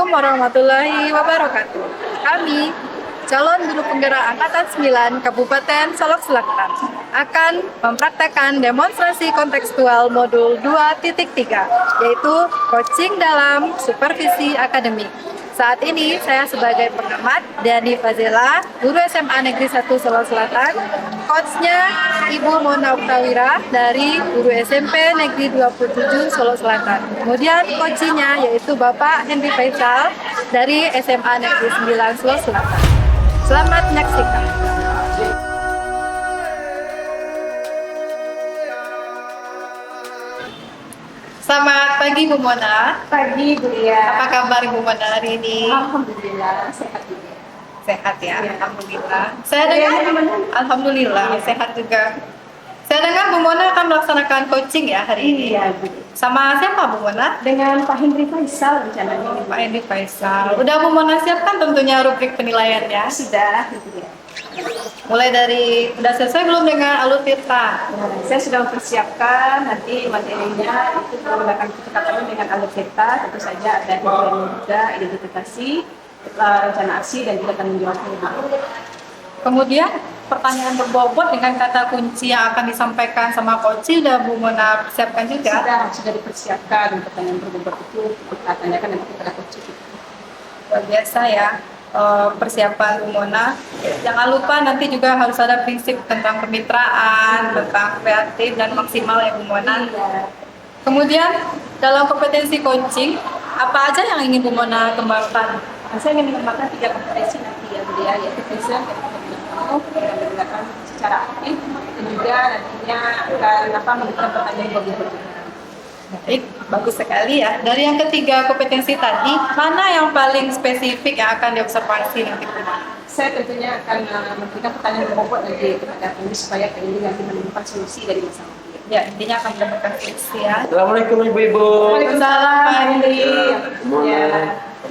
Assalamualaikum warahmatullahi wabarakatuh. Kami, calon guru penggerak Angkatan 9 Kabupaten Solok Selatan, akan mempraktekkan demonstrasi kontekstual modul 2.3, yaitu coaching dalam supervisi akademik. Saat ini saya sebagai pengamat Dani Fazela, guru SMA Negeri 1 Solok Selatan, coachnya Ibu Mona Uktawira dari guru SMP Negeri 27 Solok Selatan. Kemudian coachnya yaitu Bapak Henry Faisal dari SMA Negeri 9 Solok Selatan. Selamat menyaksikan. Selamat pagi Bu Mona. Pagi Bu Lia. Apa kabar Bu Mona hari ini? Alhamdulillah sehat juga. Sehat ya, Ya. Alhamdulillah. Saya dengar, Alhamdulillah sehat juga. Saya dengar Bu Mona akan melaksanakan coaching ya hari ini. Iya Bu. Sama siapa Bu Mona? Dengan Pak Henry Faisal rencananya. Pak Henry Faisal. Udah Bu Mona siapkan tentunya rubrik penilaiannya. Sudah Bu Lia. Mulai dari, udah selesai belum dengan alutsista? Nah, saya sudah mempersiapkan nanti materinya itu menggunakan kata-kata dengan alutsista. Tentu saja ada hiburan juga, identifikasi, rencana aksi dan juga tanggung jawab penggunaan. Kemudian pertanyaan berbobot dengan kata kunci yang akan disampaikan sama coach udah Bu Mona siapkan juga. Sudah dipersiapkan pertanyaan berbobot itu kita tanyakan nanti kepada coach kita. Luar biasa ya persiapan Bu Mona. Jangan lupa nanti juga harus ada prinsip tentang kemitraan, tentang kreatif dan maksimal ya Bu Mona. Kemudian dalam kompetensi coaching, apa aja yang ingin Bu Mona kembangkan? Saya ingin mengembangkan 3 kompetensi nanti ya Bu Lia, yaitu vision, yang menggunakan secara aktif dan juga nantinya akan memberikan pertanyaan bagi berikutnya. Baik, bagus sekali ya. Dari yang ketiga kompetensi tadi, mana yang paling spesifik yang akan diobservasi nanti Bu Mona? Saya tentunya akan memberikan pertanyaan berbobot nanti kepada penulis supaya ini nanti menemukan solusi dari masalah. Ya, intinya akan mendapatkan solusi ya. Assalamualaikum Ibu-Ibu. Waalaikumsalam Pak Henry. Ya.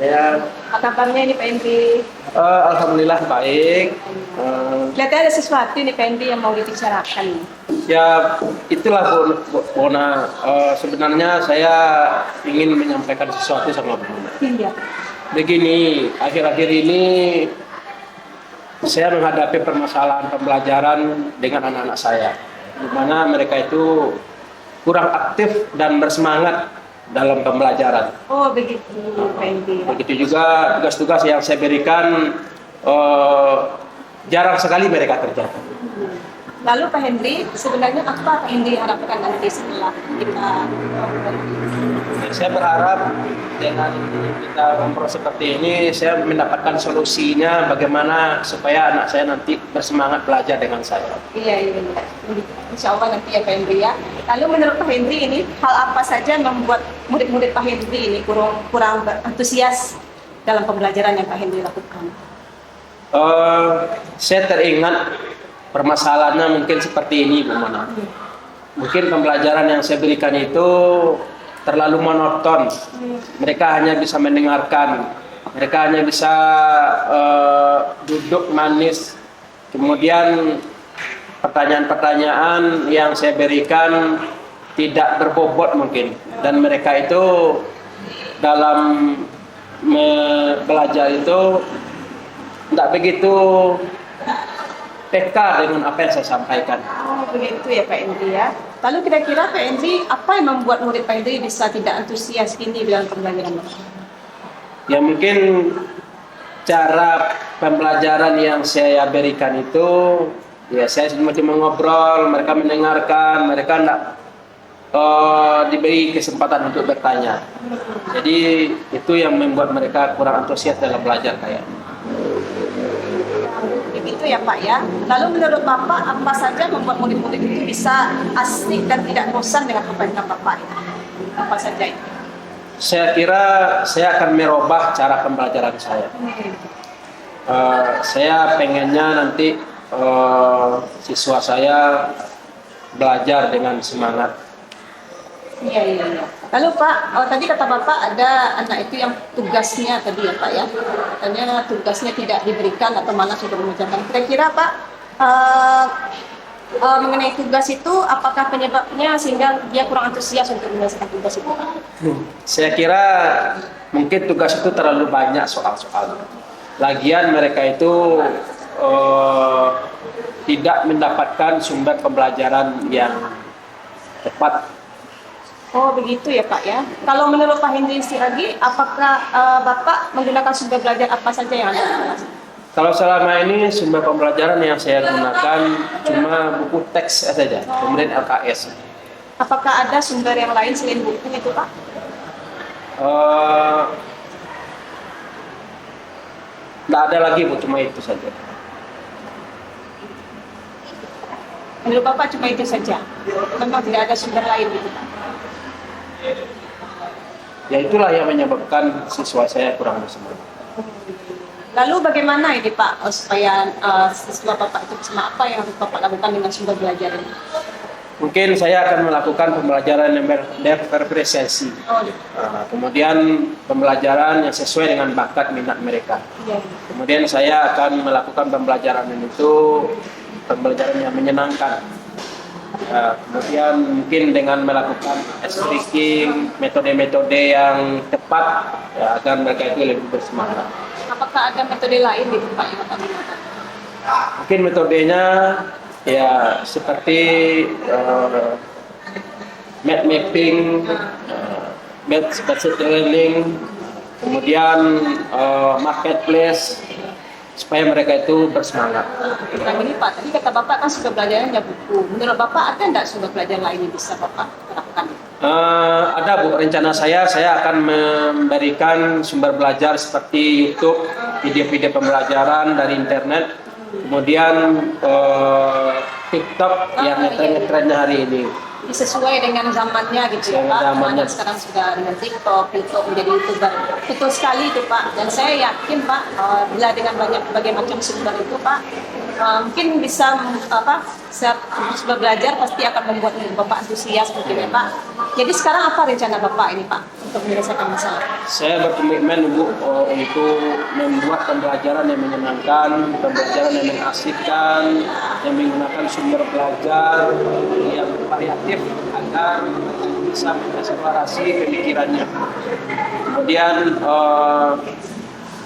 Ya, Apa kabarnya ini Pak Henry? alhamdulillah baik. Kelihatannya ada sesuatu nih Pak Henry yang mau dibicarakan. Ya, itulah Bu Mona. Sebenarnya saya ingin menyampaikan sesuatu sama Bu Mona. Iya. Begini, akhir-akhir ini saya menghadapi permasalahan pembelajaran dengan anak-anak saya, di mana mereka itu kurang aktif dan bersemangat dalam pembelajaran. Oh begitu Pak Henry. Begitu juga tugas-tugas yang saya berikan jarang sekali mereka kerjakan. Lalu Pak Henry, sebenarnya apa Pak Henry harapkan nanti setelah kita Saya berharap dengan kita ngobrol seperti ini, saya mendapatkan solusinya bagaimana supaya anak saya nanti bersemangat belajar dengan saya. Iya. Insya Allah nanti ya Pak Henry ya. Lalu menurut Pak Henry ini, hal apa saja yang membuat murid-murid Pak Henry ini kurang antusias dalam pembelajaran yang Pak Henry lakukan? Saya teringat permasalahannya mungkin seperti ini Bu Mona. Mungkin pembelajaran yang saya berikan itu terlalu monoton. Mereka hanya bisa mendengarkan, mereka hanya bisa duduk manis. Kemudian pertanyaan-pertanyaan yang saya berikan tidak berbobot mungkin, dan mereka itu dalam belajar itu tidak begitu peka dengan apa yang saya sampaikan. Oh begitu ya Pak Henry ya. Lalu kira-kira Pak Henry, apa yang membuat murid Pak Henry bisa tidak antusias ini dalam pembelajaran? Ya mungkin cara pembelajaran yang saya berikan itu, ya saya cuma ngobrol, mereka mendengarkan, mereka tidak diberi kesempatan untuk bertanya. Jadi itu yang membuat mereka kurang antusias dalam belajar kayaknya. Begitu ya Pak ya. Lalu menurut Bapak, apa saja membuat murid-murid itu bisa asik dan tidak bosan dengan kebaikan Bapak? Apa saja itu? Saya kira saya akan merubah cara pembelajaran saya. Saya pengennya nanti siswa saya belajar dengan semangat. Iya. Lalu Pak, tadi kata Bapak ada anak itu yang tugasnya tadi ya Pak ya. Katanya tugasnya tidak diberikan atau malah sudah mengerjakan. Kira-kira Pak, mengenai tugas itu, apakah penyebabnya sehingga dia kurang antusias untuk menyelesaikan tugas itu Pak? Saya kira mungkin tugas itu terlalu banyak soal-soal. Lagian mereka itu tidak mendapatkan sumber pembelajaran yang tepat. Oh begitu ya Pak ya. Kalau menurut Pak Hendri Siragi, apakah Bapak menggunakan sumber belajar apa saja yang ada di kelas? Kalau selama ini sumber pembelajaran yang saya gunakan cuma buku teks saja, kemudian LKS. Apakah ada sumber yang lain selain buku itu Pak? Tidak ada lagi Bu, cuma itu saja. Menurut Bapak cuma itu saja? Memang tidak ada sumber lain gitu Pak? Ya itulah yang menyebabkan siswa saya kurang bersemangat. Lalu bagaimana ini Pak supaya siswa Bapak itu sama apa yang Bapak lakukan dengan sumber belajar ini? Mungkin saya akan melakukan pembelajaran yang berprestasi. Oh, Kemudian pembelajaran yang sesuai dengan bakat minat mereka. iya. Kemudian saya akan melakukan pembelajaran itu pembelajaran yang menyenangkan. Kemudian mungkin dengan melakukan tricking, metode-metode yang tepat ya, agar mereka itu lebih bersemangat. Apakah ada metode lain gitu Pak yang Bapak gunakan? Mungkin metodenya ya seperti map mapping, based learning, kemudian marketplace supaya mereka itu bersemangat. Nah ini Pak, tadi kata Bapak kan sumber belajarnya buku. Menurut Bapak ada nggak sumber belajar lain yang bisa Bapak terapkan? Ada Bu, rencana saya akan memberikan sumber belajar seperti YouTube, video-video pembelajaran dari internet, kemudian TikTok yang ngetren-ngetrennya hari ini. Sesuai dengan zamannya gitu ya Pak. Zamannya sekarang sudah dengan TikTok, YouTube menjadi YouTuber. Betul sekali itu Pak. Dan saya yakin Pak, bila dengan berbagai macam sumber itu Pak, mungkin bisa sumber belajar pasti akan membuat Bapak antusias mungkin ya Pak. Jadi sekarang apa rencana Bapak ini Pak untuk menyelesaikan masalah? Saya berkomitmen Bu untuk membuat pembelajaran yang menyenangkan, pembelajaran yang mengasihkan, yang menggunakan sumber belajar yang variatif agar bisa mengeksplorasi pemikirannya. Kemudian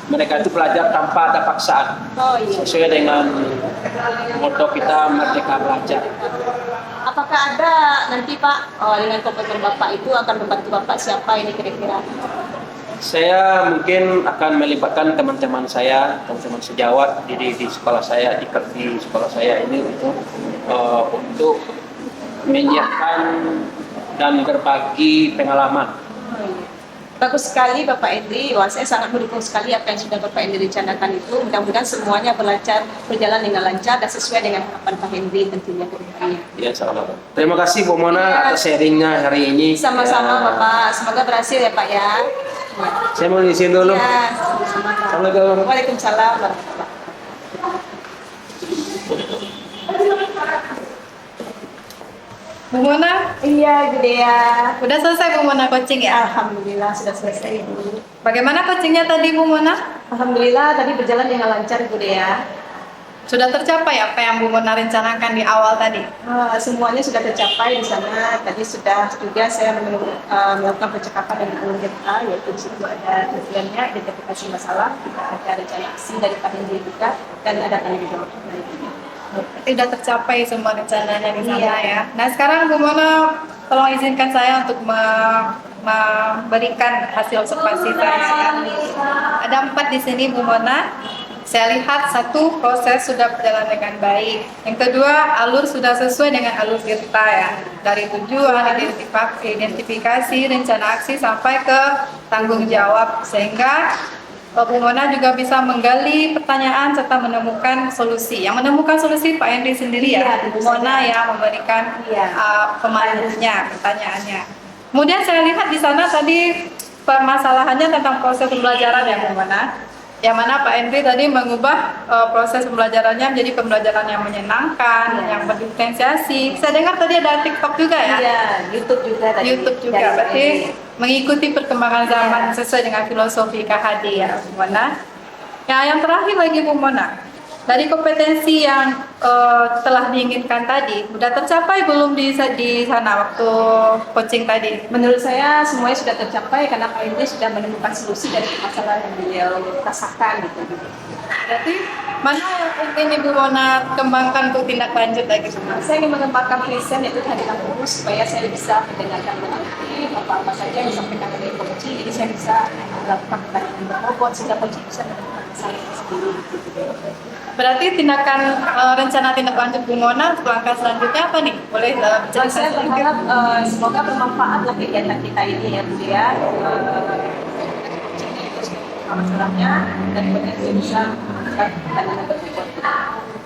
mereka itu belajar tanpa ada paksaan, sesuai dengan motto kita Merdeka Belajar. Apakah ada nanti Pak dengan komputer Bapak itu akan membantu Bapak siapa ini kira-kira? Saya mungkin akan melibatkan teman-teman saya, teman-teman sejawat di sekolah saya, di sekolah saya ini untuk menyiapkan dan berbagi pengalaman. Bagus sekali Bapak Hendri. Wah, saya sangat mendukung sekali apa yang sudah Bapak Hendri rencanakan itu. Mudah-mudahan semuanya berjalan dengan lancar dan sesuai dengan harapan Pak Hendri tentunya ke depannya. Ya, sama-sama. Terima kasih Bu Mona atas sharingnya hari ini. Sama-sama Ya. Bapak. Semoga berhasil ya Pak ya. Saya mau izin dulu. Ya, sama-sama. Assalamualaikum. Waalaikumsalam warahmatullahi Bu Mona, Iya, Bu Dea. udah selesai Bu Mona coaching ya? Alhamdulillah sudah selesai Bu. Bagaimana coachingnya tadi Bu Mona? Alhamdulillah tadi berjalan dengan lancar Bu Dea. Sudah tercapai apa yang Bu Mona rencanakan di awal tadi? Semuanya sudah tercapai di sana. Tadi sudah juga saya melakukan percakapan dengan alumni kita, yaitu di situ ada tujuannya, identifikasi masalah, kita ada rencana aksi dari Pak Hendri juga, dan ada tanya jawab dari kita. Tidak tercapai semua rencananya di sana Iya. ya. Nah sekarang Bu Mona, tolong izinkan saya untuk memberikan hasil observasi saya ya. Ada 4 di sini Bu Mona. Saya lihat 1, proses sudah berjalan dengan baik. Yang kedua, alur sudah sesuai dengan alur Tirta ya. Dari tujuan, identifikasi, rencana aksi sampai ke tanggung jawab. Sehingga Bu Mona juga bisa menggali pertanyaan serta menemukan solusi. Yang menemukan solusi Pak Hendri sendiri ya. Iya, Bu Mona yang memberikan pemandunya, pertanyaannya. Kemudian saya lihat di sana tadi permasalahannya tentang proses pembelajaran ya Bu Mona. Yang mana Pak Hendri tadi mengubah proses pembelajarannya menjadi pembelajaran yang menyenangkan, yang berdiferensiasi. Saya dengar tadi ada TikTok juga ya? Iya, YouTube juga tadi. YouTube juga, berarti mengikuti perkembangan zaman sesuai dengan filosofi KHD ya Bu Mona. Ya, yang terakhir lagi Bu Mona, Dari kompetensi yang telah diinginkan tadi, udah tercapai belum di sana waktu coaching tadi? Menurut saya semuanya sudah tercapai karena Pak Indri sudah menemukan solusi dari masalah yang beliau rasakan gitu. Berarti mana yang ingin Ibu Mona kembangkan untuk tindak lanjut lagi? Saya ingin mengembangkan present yaitu kehadiran tubuh supaya saya bisa mendengarkan dengan aktif apa-apa saja yang disampaikan oleh coaching, jadi saya bisa melakukan pertanyaan berbobot sehingga coaching bisa menemukan masalah itu sendiri. Berarti tindakan rencana tindak lanjut Bu Mona untuk langkah selanjutnya apa nih? Boleh Dan cerita saya sedikit? berharap semoga bermanfaat lah kegiatan kita ini ya Bu ya. Masalahnya dan potensi bisa pertanyaan berbobot.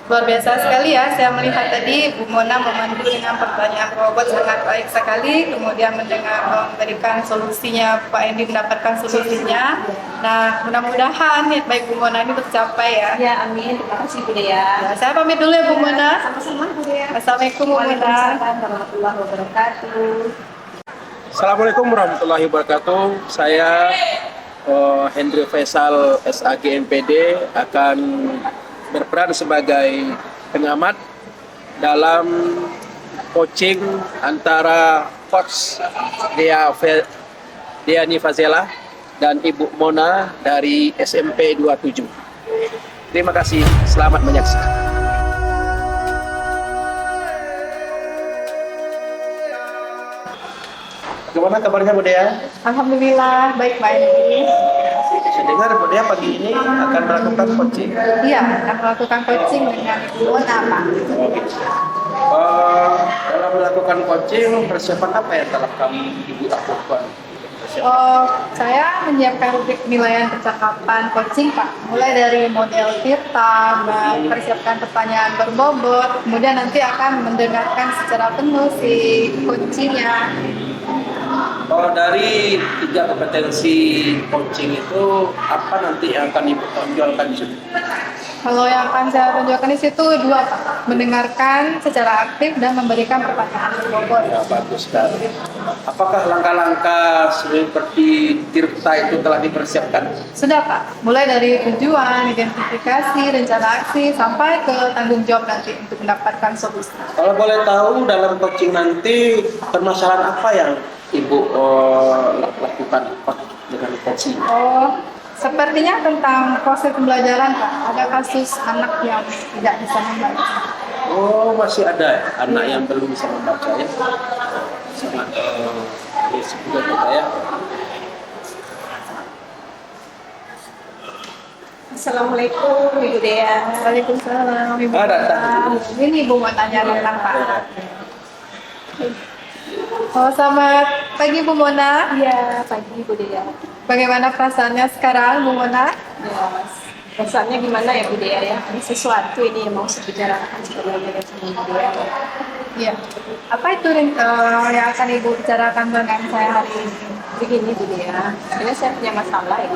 Luar biasa sekali ya, saya melihat tadi Bu Mona memandu dengan pertanyaan robot sangat baik sekali, kemudian memberikan solusinya, Pak Endi mendapatkan solusinya. Nah, mudah-mudahan niat baik Bu Mona ini tercapai ya. Ya, amin. Terima kasih Bu Dea. Ya, saya pamit dulu ya Bu Mona. Sama-sama Bu Dea. Assalamualaikum Bu Mona. Waalaikumsalam warahmatullahi wabarakatuh. Assalamualaikum warahmatullahi wabarakatuh. Saya Hendri Faisal SAG MPD akan berperan sebagai pengamat dalam coaching antara coach Deani Fazela dan Ibu Mona dari SMP 27. Terima kasih, selamat menyaksikan. Bagaimana kabarnya Bu Dea? Alhamdulillah, baik Pak Endi. Saya dengar Bu Dea pagi ini akan melakukan coaching. Iya, akan melakukan coaching dengan Ibu Mona Pak. Dalam melakukan coaching, persiapan apa yang telah kami Ibu lakukan? Saya menyiapkan rubrik penilaian percakapan coaching Pak. Mulai dari model Tirta, mempersiapkan pertanyaan berbobot, kemudian nanti akan mendengarkan secara penuh si coachingnya. Dari 3 kompetensi coaching itu, apa nanti yang akan Ibu tonjolkan di situ? Kalau yang akan saya tunjukkan di situ 2 Pak, mendengarkan secara aktif dan memberikan pertanyaan berbobot. Ya, bagus sekali. Apakah langkah-langkah seperti Tirta itu telah dipersiapkan? Sudah Pak, mulai dari tujuan, identifikasi, rencana aksi, sampai ke tanggung jawab nanti untuk mendapatkan solusi. Kalau boleh tahu dalam coaching nanti permasalahan apa yang Ibu lakukan dengan coaching? Sepertinya tentang proses pembelajaran Pak. Ada kasus anak yang tidak bisa membaca. Masih ada ya? Anak yang belum bisa membaca ya? Sangat basic juga kita ya. Assalamualaikum Ibu Dea. Waalaikumsalam Ibu Datang. Mona. Ini Ibu mau tanya tentang Pak. Selamat pagi Bu Mona. Iya, pagi Bu Dea. Bagaimana perasaannya sekarang Bu Mona? Ya, perasaannya gimana ya Bu Dea ya? Ada sesuatu ini yang mau saya bicarakan sebenarnya sama Bu Dea. Iya. Apa itu yang akan Ibu bicarakan dengan saya hari ini? Begini Bu Dea, ini saya punya masalah ya.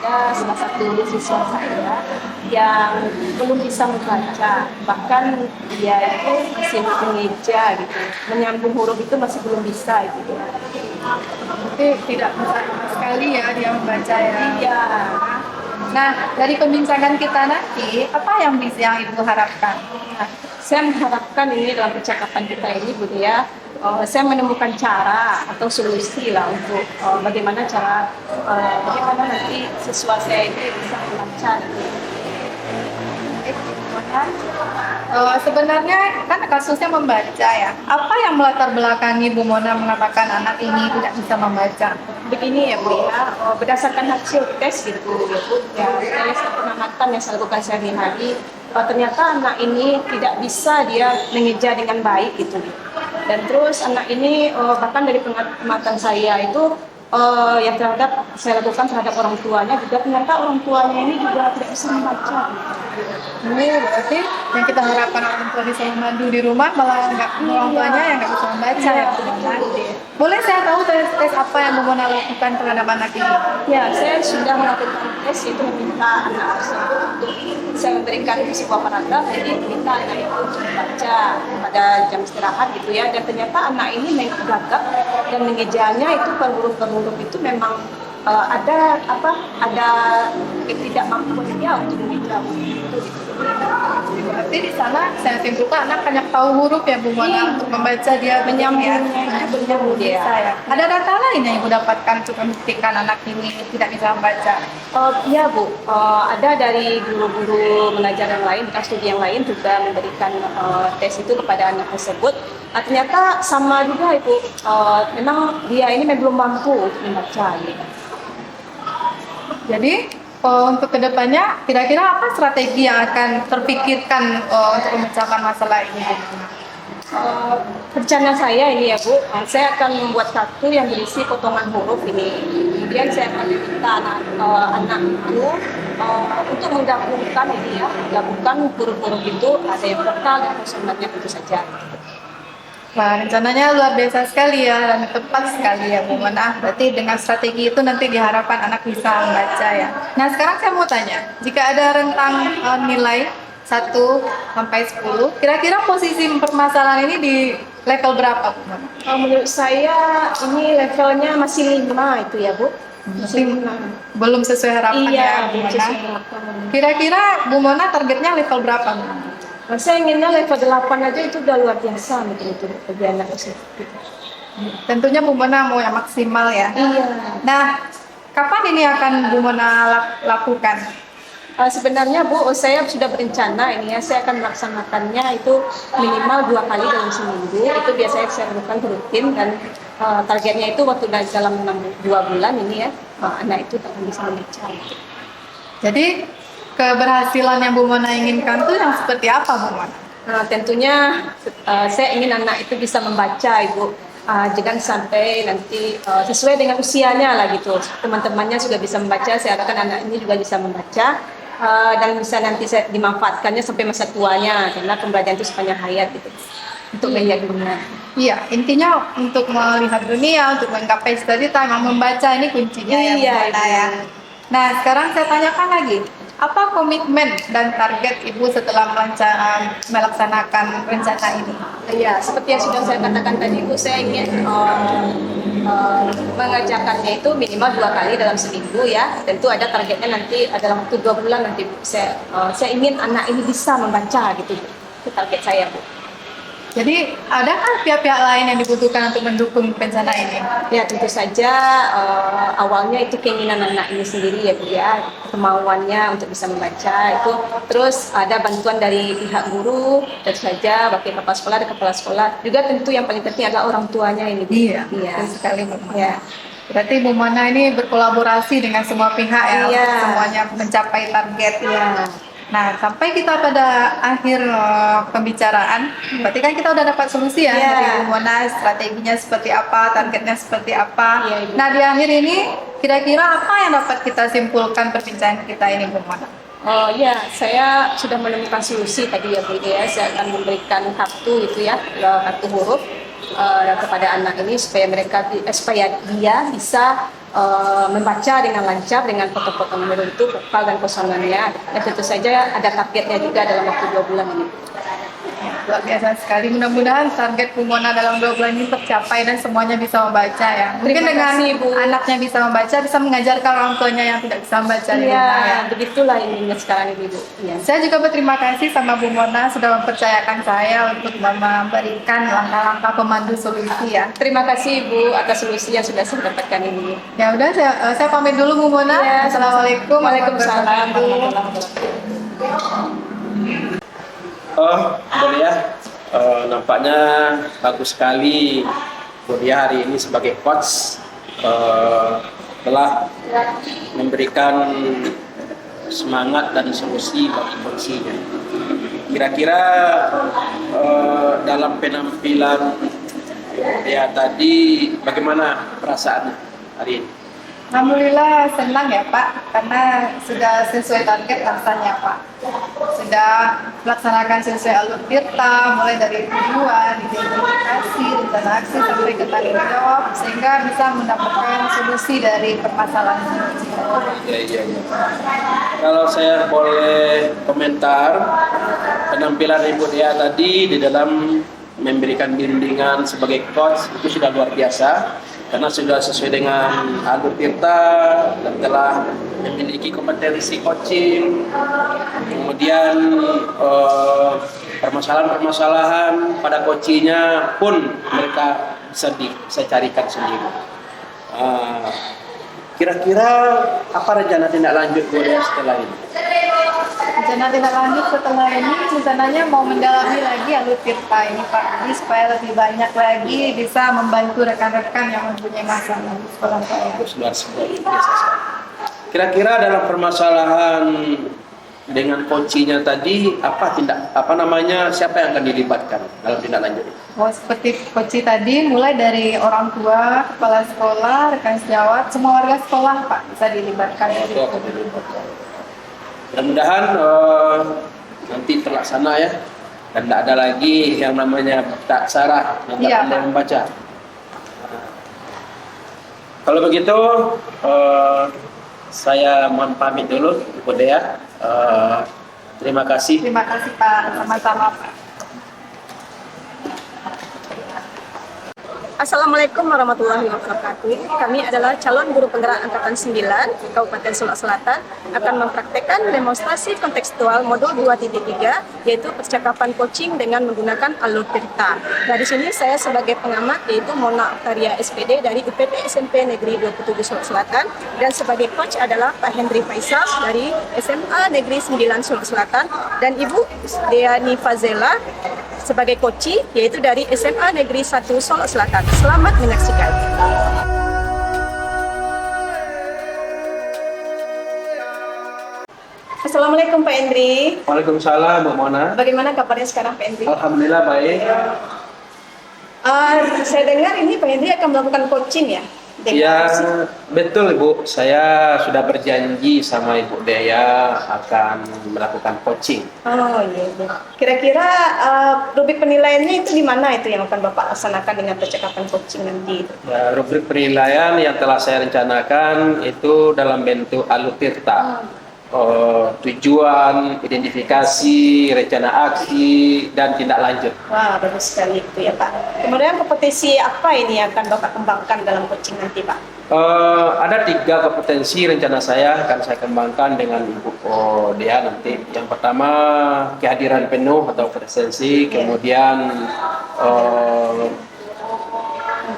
Ada salah satu siswa saya yang belum bisa membaca, bahkan dia itu masih mengeja gitu, menyambung huruf itu masih belum bisa gitu. Berarti tidak bisa sama sekali ya dia membaca ya. Iya. Nah, dari pembincangan kita nanti, apa yang Ibu harapkan? Nah, saya mengharapkan ini dalam percakapan kita ini Bu Dea, saya menemukan cara atau solusi lah untuk bagaimana nanti siswa saya itu bisa membaca. Sebenarnya kan kasusnya membaca ya. Apa yang melatar belakangi Bu Mona mengatakan anak ini tidak bisa membaca? Begini ya Bu ya, berdasarkan hasil tes gitu ya Bu, ya tes pengamatan yang saya lakukan sehari-hari, ternyata anak ini tidak bisa dia mengeja dengan baik gitu. Dan terus anak ini bahkan dari pengamatan saya itu yang saya lakukan terhadap orang tuanya juga ternyata orang tuanya ini juga tidak bisa membaca. Berarti yang kita harapkan orang tua bisa memandu di rumah malah orang tuanya yang nggak bisa membaca ya. Boleh saya tahu tes apa yang Bu Mona lakukan terhadap anak ini? Ya, saya sudah melakukan tes itu meminta anak tersebut untuk saya memberikan sebuah paragraf, jadi minta anak itu untuk membaca pada jam istirahat gitu ya. Dan ternyata anak ini gagap dan mengejanya itu per huruf itu memang ada ketidakmampuan dia untuk membaca itu. Berarti di sana saya simpulkan anak banyak tahu huruf ya Bu Mona untuk membaca dia Menyambungnya, menyambung dia. bisa ya. Ada data lain yang Ibu dapatkan untuk membuktikan anak ini tidak bisa membaca? Iya Bu, ada dari guru-guru mengajar yang lain, bekas studi yang lain juga memberikan tes itu kepada anak tersebut. Ternyata sama juga Ibu, memang dia ini belum mampu untuk membaca. Gitu. Jadi untuk kedepannya kira-kira apa strategi yang akan terpikirkan untuk memecahkan masalah ini? Rencana saya ini ya Bu, saya akan membuat kartu yang berisi potongan huruf ini. Kemudian saya akan meminta anak itu untuk menggabungkan ini ya, menggabungkan huruf-huruf itu ada yang vokal dan konsonannya tentu saja. Wah, rencananya luar biasa sekali ya dan tepat sekali ya Bu Mona. Berarti dengan strategi itu nanti diharapkan anak bisa membaca ya. Nah sekarang saya mau tanya, jika ada rentang nilai 1 sampai 10, kira-kira posisi permasalahan ini di level berapa Bu Mona? Menurut saya ini levelnya masih 5 itu ya Bu. Masih 5. Belum sesuai harapan ya Bu Iya, Mona. sesuai harapan. Kira-kira Bu Mona targetnya level berapa Bu Mona? Saya inginnya level 8 aja itu udah luar biasa betul-betul bagi anak tersebut. Tentunya Bu Mona mau yang maksimal ya. Iya. Nah, kapan ini akan Bu Mona lakukan? Sebenarnya Bu, saya sudah berencana ini ya, saya akan melaksanakannya itu minimal 2 kali dalam seminggu. Itu biasanya saya lakukan rutin dan targetnya itu waktu dalam 2 bulan ini ya, anak itu akan bisa membaca. Jadi keberhasilan yang Bu Mona inginkan tuh yang seperti apa Bu Mona? Tentunya saya ingin anak itu bisa membaca Ibu. Jangan sampai nanti sesuai dengan usianya lah gitu. Teman-temannya juga bisa membaca, saya harapkan anak ini juga bisa membaca dan bisa nanti saya dimanfaatkannya sampai masa tuanya karena pembelajaran itu sepanjang hayat gitu. Untuk melihat dunia. Iya, intinya untuk melihat dunia, untuk menggapai cita-cita, memang membaca ini kuncinya ya Bu Mona ya. Nah, sekarang saya tanyakan lagi. Apa komitmen dan target Ibu setelah melaksanakan rencana ini? Ya, seperti yang sudah saya katakan tadi, Bu, saya ingin mengajarkannya itu minimal 2 kali dalam seminggu ya. Tentu ada targetnya nanti dalam waktu 2 bulan nanti, Bu. Saya ingin anak ini bisa membaca gitu, Bu. Itu target saya, Bu. Jadi, adakah pihak-pihak lain yang dibutuhkan untuk mendukung rencana ini? Ya, tentu saja awalnya itu keinginan anak ini sendiri ya Bu ya, kemauannya untuk bisa membaca itu. Terus ada bantuan dari pihak guru, tentu saja wakil kepala sekolah dan kepala sekolah. Juga tentu yang paling penting adalah orang tuanya ini Bu. Iya, betul sekali Bu Mona. Ya. Berarti Bu Mona ini berkolaborasi dengan semua pihak ya, Iya. semuanya mencapai target. Iya. Nah, sampai kita pada akhir pembicaraan, berarti kan kita udah dapat solusi ya Iya. dari Bu Mona, strateginya seperti apa, targetnya seperti apa. Iya, Ibu. Nah, di akhir ini kira-kira apa yang dapat kita simpulkan perbincangan kita ini Bu Mona? Oh ya, saya sudah menemukan solusi tadi ya Bu ya. Saya akan memberikan kartu itu ya, kartu huruf kepada anak ini supaya dia bisa membaca dengan lancar dengan potong-potong huruf itu, vokal dan konsonannya. Dan tentu saja ada targetnya juga dalam waktu 2 bulan ini. Luar biasa sekali. Mudah-mudahan target Bu Mona dalam 2 bulan ini tercapai dan semuanya bisa membaca ya. Mungkin Terima dengan kasih, Bu. anaknya bisa membaca, bisa mengajarkan orang tuanya yang tidak bisa membaca di rumah ya. Iya, begitulah ininya sekarang ini Bu. Iya. Saya juga berterima kasih sama Bu Mona sudah mempercayakan saya untuk memberikan langkah-langkah pemandu solusi ya. Terima kasih Bu atas solusi yang sudah saya dapatkan ini. Ya udah, saya pamit dulu Bu Mona. Iya, Assalamualaikum. Waalaikumsalam Bu. Oh, boleh ya. Nampaknya bagus sekali Budia hari ini sebagai coach telah memberikan semangat dan solusi bagi coachnya. Kira-kira dalam penampilan Budia tadi bagaimana perasaannya hari ini? Alhamdulillah senang ya Pak, karena sudah sesuai target rasanya Pak. Sudah melaksanakan sesuai alur tirta, mulai dari tujuan, identifikasi, rencana aksi, sampai ke tanggung jawab, sehingga bisa mendapatkan solusi dari permasalahan. Iya. Kalau saya boleh komentar, penampilan Ibu Dea tadi di dalam memberikan bimbingan sebagai coach itu sudah luar biasa. karena sudah sesuai dengan alur Tirta dan telah memiliki kompetensi coaching, kemudian permasalahan-permasalahan pada coachingnya pun mereka bisa carikan sendiri. Kira-kira apa rencana tindak lanjut Bu Dea setelah ini? Rencana tindak lanjut setelah ini rencananya mau mendalami lagi alur Tirta ini Pak, jadi supaya lebih banyak lagi bisa membantu rekan-rekan yang mempunyai masalah di sekolah saya. Luar biasa. Kira-kira dalam permasalahan dengan coachingnya tadi siapa yang akan dilibatkan dalam tindak lanjut? Oh, seperti coach tadi, mulai dari orang tua, kepala sekolah, rekan sejawat, semua warga sekolah Pak bisa dilibatkan. Mudah-mudahan nanti terlaksana ya, dan tidak ada lagi yang namanya tak sarah yang tak pandai membaca. Kalau begitu saya mohon pamit dulu Bu Dea. Terima kasih. Terima kasih Pak, sama-sama Pak. Assalamualaikum warahmatullahi wabarakatuh. Kami adalah calon guru penggerak angkatan 9 Kabupaten Solok Selatan akan mempraktekkan demonstrasi kontekstual modul 2.3 yaitu percakapan coaching dengan menggunakan alur Tirta. Nah, di sini saya sebagai pengamat yaitu Mona Oktaria SPD dari UPT SMP Negeri 27 Solok Selatan, dan sebagai coach adalah Pak Hendri Faisal dari SMA Negeri 9 Solok Selatan, dan Ibu Deani Fazela sebagai coach yaitu dari SMA Negeri 1 Solok Selatan. Selamat menyaksikan. Assalamualaikum Pak Hendri. Waalaikumsalam Bu Mona. Bagaimana kabarnya sekarang Pak Hendri? Alhamdulillah baik. Saya dengar ini Pak Hendri akan melakukan coaching ya? Ya betul Ibu, saya sudah berjanji sama Ibu Dea akan melakukan coaching. Oh iya. Kira-kira rubrik penilaiannya itu di mana itu yang akan Bapak laksanakan dengan percakapan coaching nanti? Ya, rubrik penilaian yang telah saya rencanakan itu dalam bentuk alur Tirta. Tujuan, identifikasi, rencana aksi, dan tindak lanjut. Wah, bagus sekali itu ya Pak. Kemudian kompetensi apa ini yang akan Bapak kembangkan dalam coaching nanti Pak? Ada 3 kompetensi rencana saya akan saya kembangkan dengan Ibu Dea nanti. Yang pertama kehadiran penuh atau presensi, kemudian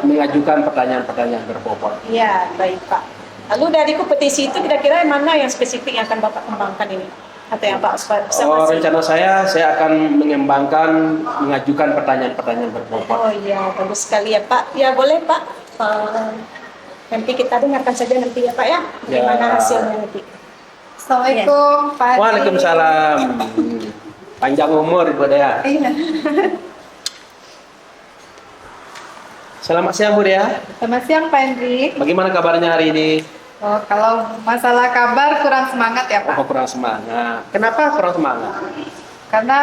mengajukan pertanyaan-pertanyaan berbobot. Iya, baik Pak. Lalu dari kompetisi itu kira-kira mana yang spesifik yang akan Bapak kembangkan ini? Atau yang Pak observasi? Rencana saya akan mengembangkan, mengajukan pertanyaan-pertanyaan berbobot. Oh iya, bagus sekali ya Pak. Ya boleh Pak. Nanti kita dengarkan saja nanti ya Pak ya. Bagaimana hasilnya nanti. Assalamualaikum Pak. Waalaikumsalam. Panjang umur Ibu Dea. Iya. Selamat siang Bu Dea. Selamat siang Pak Hendri. Bagaimana kabarnya hari ini? Oh, kalau masalah kabar kurang semangat ya Pak. Kurang semangat. Kenapa kurang semangat? Karena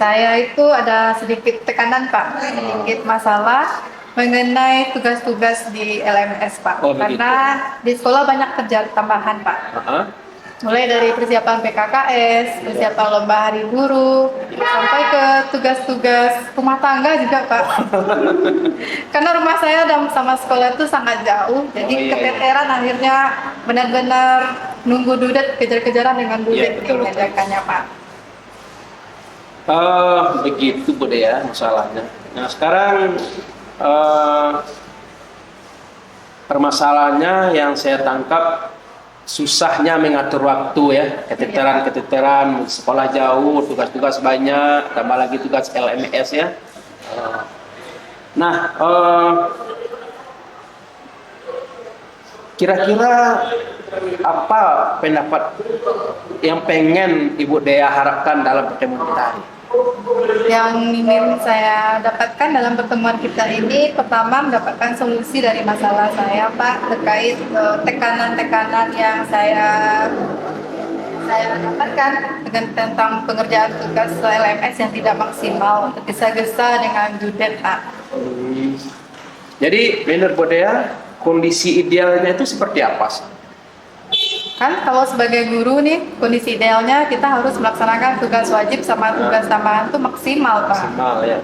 saya itu ada sedikit tekanan Pak, sedikit masalah mengenai tugas-tugas di LMS Pak. Karena di sekolah banyak kerjaan tambahan Pak. Mulai dari persiapan PKKS, persiapan lomba hari guru, sampai ke tugas-tugas rumah tangga juga Pak. Karena rumah saya dan sama sekolah itu sangat jauh, jadi keteteran akhirnya benar-benar nunggu dudet, kejar-kejaran dengan dudet mengerjakannya Pak. Begitu Bu Dea masalahnya. Nah sekarang permasalahannya yang saya tangkap susahnya mengatur waktu ya, keteteran, sekolah jauh, tugas-tugas banyak, tambah lagi tugas LMS ya. Nah, kira-kira apa pendapat yang pengen Ibu Dea harapkan dalam pertemuan kita hari? Yang ingin saya dapatkan dalam pertemuan kita ini, pertama mendapatkan solusi dari masalah saya Pak, terkait tekanan-tekanan yang saya dapatkan tentang pengerjaan tugas LMS yang tidak maksimal, tergesa-gesa dengan dudet Pak. Jadi menurut Bu Dea, kondisi idealnya itu seperti apa sih? Kan kalau sebagai guru nih, kondisi idealnya kita harus melaksanakan tugas wajib sama tugas tambahan itu maksimal Pak. Maksimal ya.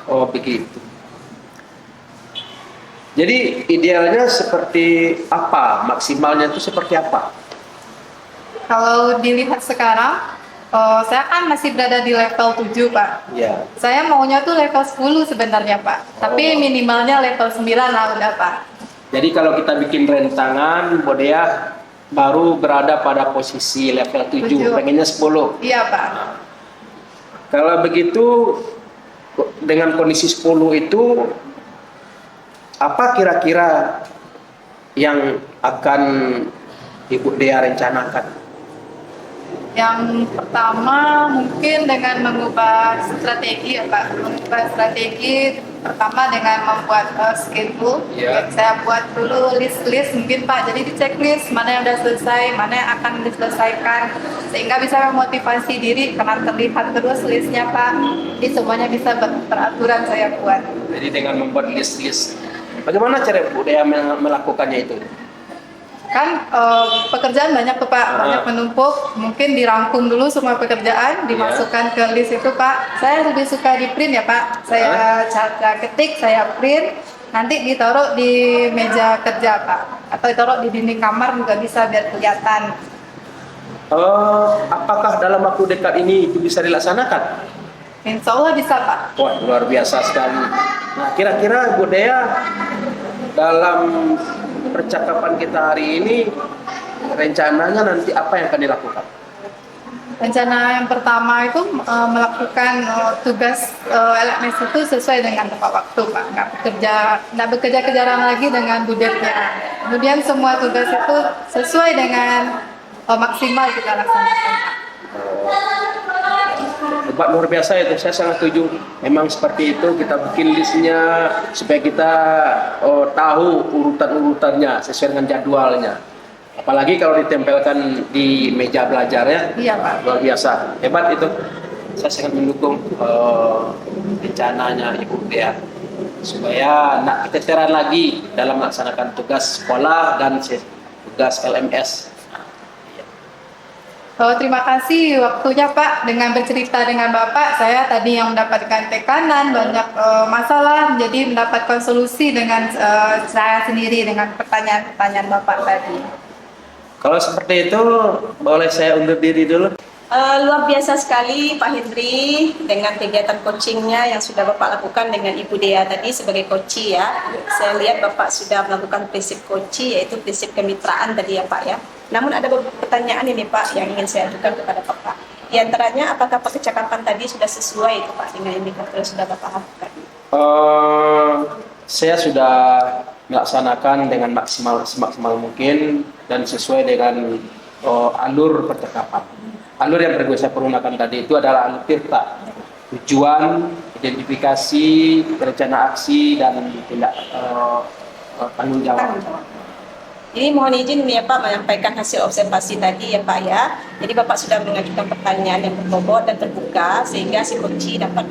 Oh begitu. Jadi idealnya seperti apa? Maksimalnya itu seperti apa? Kalau dilihat sekarang, saya kan masih berada di level 7, Pak. Ya. Saya maunya tuh level 10 sebenarnya, Pak. Tapi minimalnya level 9 lah udah, Pak. Jadi kalau kita bikin rentangan, Bodea baru berada pada posisi level 7, pengennya 10. Iya, Pak. Kalau begitu, dengan kondisi 10 itu, apa kira-kira yang akan Ibu Dea rencanakan? Yang pertama mungkin dengan mengubah strategi ya Pak. Mengubah strategi pertama dengan membuat schedule. Ya. Saya buat dulu list-list mungkin Pak. Jadi di checklist mana yang sudah selesai, mana yang akan diselesaikan. Sehingga bisa memotivasi diri karena terlihat terus listnya Pak. Jadi semuanya bisa beraturan saya buat. Jadi dengan membuat list-list. Bagaimana cara Bu Dea melakukannya itu? Kan pekerjaan banyak tuh Pak, banyak menumpuk, mungkin dirangkum dulu semua pekerjaan, dimasukkan ke list itu Pak. Saya lebih suka di print ya Pak, saya cara ketik, saya print, nanti ditaruh di meja kerja Pak, atau ditaruh di dinding kamar juga bisa biar kelihatan. Apakah dalam waktu dekat ini itu bisa dilaksanakan? Insya Allah bisa Pak. Wah, luar biasa sekali. Nah, kira-kira Bu Dea dalam percakapan kita hari ini rencananya nanti apa yang akan dilakukan? Rencana yang pertama itu melakukan tugas LMS itu sesuai dengan tepat waktu Pak, nggak bekerja kejaran lagi dengan budgetnya. Kemudian semua tugas itu sesuai dengan maksimal kita laksanakan Pak. Hebat, luar biasa itu, saya sangat setuju. Memang seperti itu, kita bikin listnya supaya kita tahu urutan-urutannya sesuai dengan jadwalnya. Apalagi kalau ditempelkan di meja belajar ya. Iya Pak. Luar biasa, hebat itu. Saya sangat mendukung rencananya Ibu Dea supaya tidak keteteran lagi dalam melaksanakan tugas sekolah dan tugas LMS. Terima kasih waktunya Pak, dengan bercerita dengan Bapak saya tadi yang mendapatkan tekanan banyak masalah, jadi mendapatkan solusi dengan saya sendiri dengan pertanyaan-pertanyaan Bapak tadi. Kalau seperti itu boleh saya undur diri dulu. Luar biasa sekali Pak Hendri dengan kegiatan coachingnya yang sudah Bapak lakukan dengan Ibu Dea tadi sebagai coachee ya. Saya lihat Bapak sudah melakukan prinsip coachee, yaitu prinsip kemitraan tadi ya Pak ya. Namun ada beberapa pertanyaan ini Pak yang ingin saya ajukan kepada Bapak. Di antaranya, apakah percakapan tadi sudah sesuai itu Pak dengan indikator yang sudah Bapak lakukan? Saya sudah melaksanakan dengan semaksimal mungkin dan sesuai dengan alur percakapan. Alur yang saya pergunakan tadi itu adalah alur Tirta. Tujuan, identifikasi, rencana aksi, dan tindak tanggung jawab. Jadi mohon izin nih ya Pak menyampaikan hasil observasi tadi ya Pak ya. Jadi Bapak sudah mengajukan pertanyaan yang berbobot dan terbuka sehingga si coachee dapat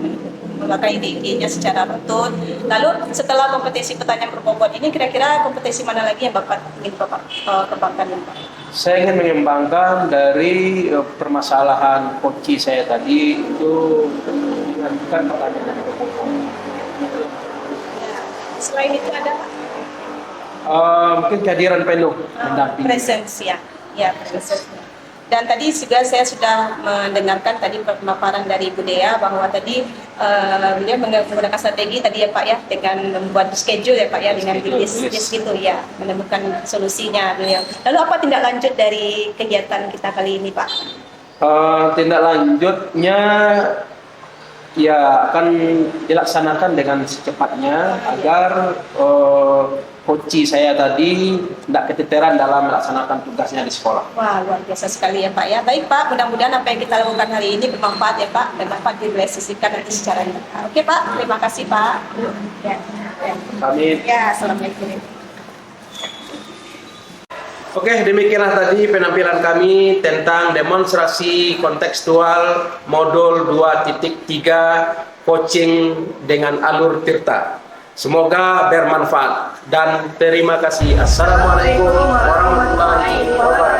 memakai ide-idenya secara betul. Lalu setelah kompetensi pertanyaan berbobot ini kira-kira kompetensi mana lagi yang Bapak ingin Bapak kembangkan Pak? Saya ingin mengembangkan dari permasalahan coachee saya tadi itu mengajukan pertanyaan yang berbobot. Selain itu ada Pak? Mungkin kehadiran penuh mendampingi. Presence ya, presence. Dan tadi juga saya sudah mendengarkan tadi pemaparan dari Ibu Dea bahwa tadi beliau menggunakan strategi tadi ya Pak ya dengan membuat schedule ya Pak ya dengan list gitu ya, menemukan solusinya beliau. Lalu apa tindak lanjut dari kegiatan kita kali ini Pak? Tindak lanjutnya ya akan dilaksanakan dengan secepatnya agar coachee saya tadi tidak keteteran dalam melaksanakan tugasnya di sekolah. Wah, luar biasa sekali ya Pak ya. Baik Pak, mudah-mudahan apa yang kita lakukan hari ini bermanfaat ya Pak dan dapat direalisasikan nanti secara nyata. Oke Pak, terima kasih Pak. Ya. Pamit. Ya, assalamualaikum. Oke, demikianlah tadi penampilan kami tentang demonstrasi kontekstual modul 2.3 coaching dengan alur Tirta. Semoga bermanfaat dan terima kasih. Assalamualaikum warahmatullahi wabarakatuh.